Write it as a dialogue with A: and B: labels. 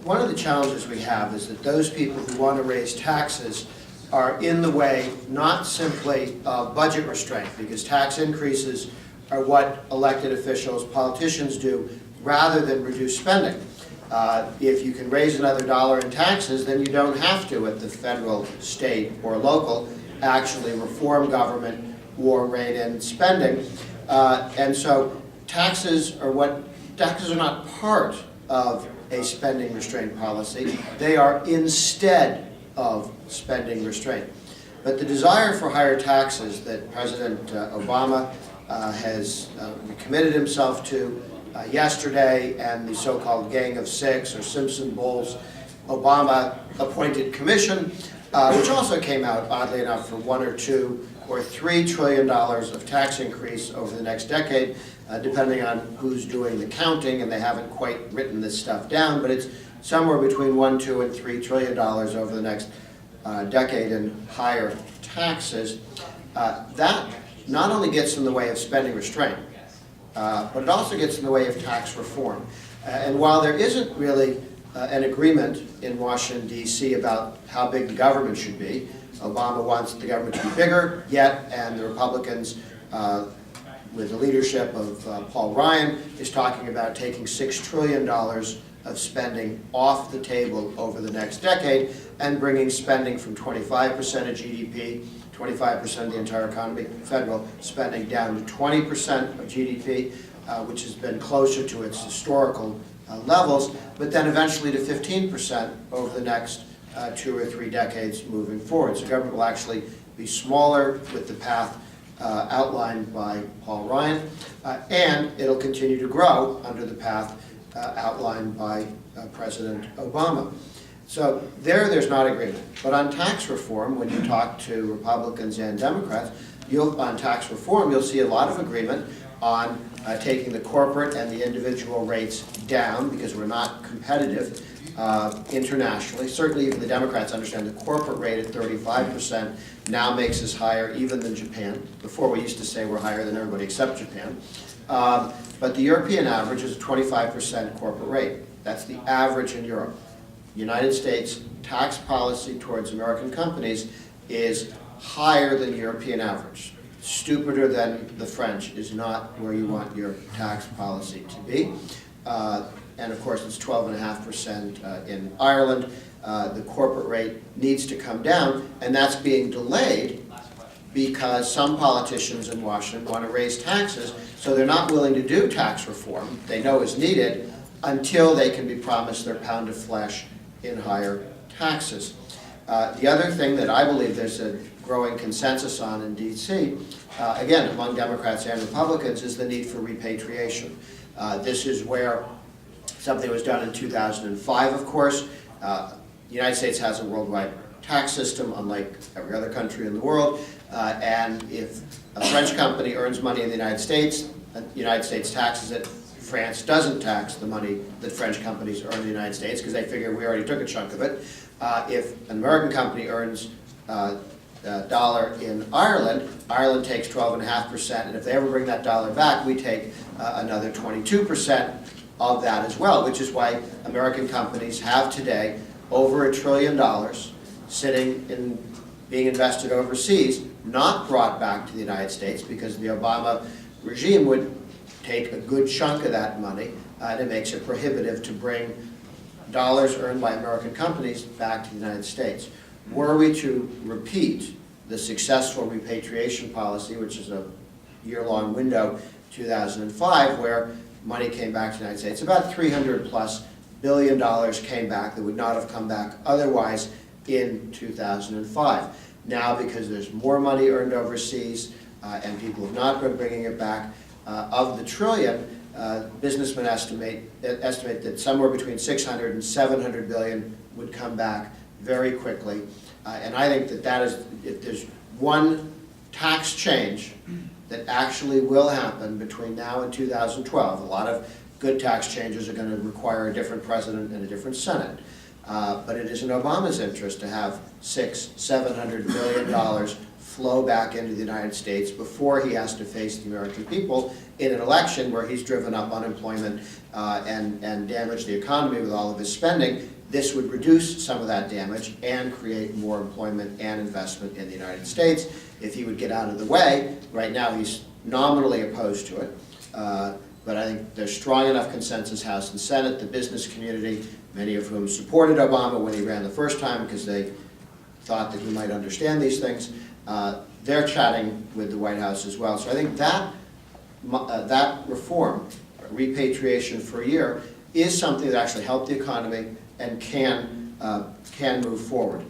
A: one of the challenges we have is that those people who want to raise taxes are in the way not simply of budget restraint, because tax increases are what elected officials, politicians do, rather than reduce spending. If you can raise another dollar in taxes, then you don't have to, at the federal, state, or local, actually reform government or rein in spending. And so taxes are not part of a spending restraint policy. They are instead of spending restraint. But the desire for higher taxes that President Obama has committed himself to yesterday, and the so-called Gang of Six, or Simpson-Bowles Obama-appointed commission, which also came out, oddly enough, for $1 or $2 or $3 trillion of tax increase over the next decade, depending on who's doing the counting, and they haven't quite written this stuff down, but it's somewhere between $1, $2, and $3 trillion over the next decade in higher taxes. That not only gets in the way of spending restraint, but it also gets in the way of tax reform. And while there isn't really an agreement in Washington, D.C. about how big the government should be, Obama wants the government to be bigger yet, and the Republicans, with the leadership of Paul Ryan, is talking about taking $6 trillion of spending off the table over the next decade and bringing spending from 25% of GDP, 25% of the entire economy, federal spending, down to 20% of GDP, which has been closer to its historical levels, but then eventually to 15% over the next 2 or 3 decades moving forward. So government will actually be smaller with the path outlined by Paul Ryan, and it'll continue to grow under the path outlined by President Obama. So there's not agreement. But on tax reform, when you talk to Republicans and Democrats, on tax reform, you'll see a lot of agreement on taking the corporate and the individual rates down, because we're not competitive internationally. Certainly even the Democrats understand the corporate rate at 35% now makes us higher even than Japan. Before we used to say we're higher than everybody except Japan. But the European average is a 25% corporate rate. That's the average in Europe. United States tax policy towards American companies is higher than the European average. Stupider than the French is not where you want your tax policy to be. And of course it's 12.5% in Ireland. The corporate rate needs to come down, and that's being delayed because some politicians in Washington want to raise taxes, so they're not willing to do tax reform they know is needed until they can be promised their pound of flesh in higher taxes. The other thing that I believe there's a growing consensus on in D.C., again, among Democrats and Republicans, is the need for repatriation. This is where something was done in 2005, of course. The United States has a worldwide tax system, unlike every other country in the world, and if a French company earns money in the United States taxes it. France doesn't tax the money that French companies earn in the United States because they figure we already took a chunk of it. If an American company earns a dollar in Ireland, Ireland takes 12.5%, and if they ever bring that dollar back, we take another 22% of that as well, which is why American companies have today over $1 trillion sitting in being invested overseas, not brought back to the United States, because the Obama regime would take a good chunk of that money, and it makes it prohibitive to bring dollars earned by American companies back to the United States. Were we to repeat the successful repatriation policy, which is a year-long window, 2005, where money came back to the United States, about $300+ billion came back that would not have come back otherwise in 2005. Now, because there's more money earned overseas and people have not been bringing it back, of the trillion, businessmen estimate that somewhere between 600 and 700 billion would come back very quickly. And I think that is, if there's one tax change that actually will happen between now and 2012, a lot of good tax changes are going to require a different president and a different Senate. But it is in Obama's interest to have $600–700 billion flow back into the United States before he has to face the American people in an election where he's driven up unemployment and damaged the economy with all of his spending. This would reduce some of that damage and create more employment and investment in the United States if he would get out of the way. Right now he's nominally opposed to it, but I think there's strong enough consensus, House and Senate. The business community, many of whom supported Obama when he ran the first time because they thought that he might understand these things, they're chatting with the White House as well. So I think that reform, repatriation for a year, is something that actually helped the economy and can move forward.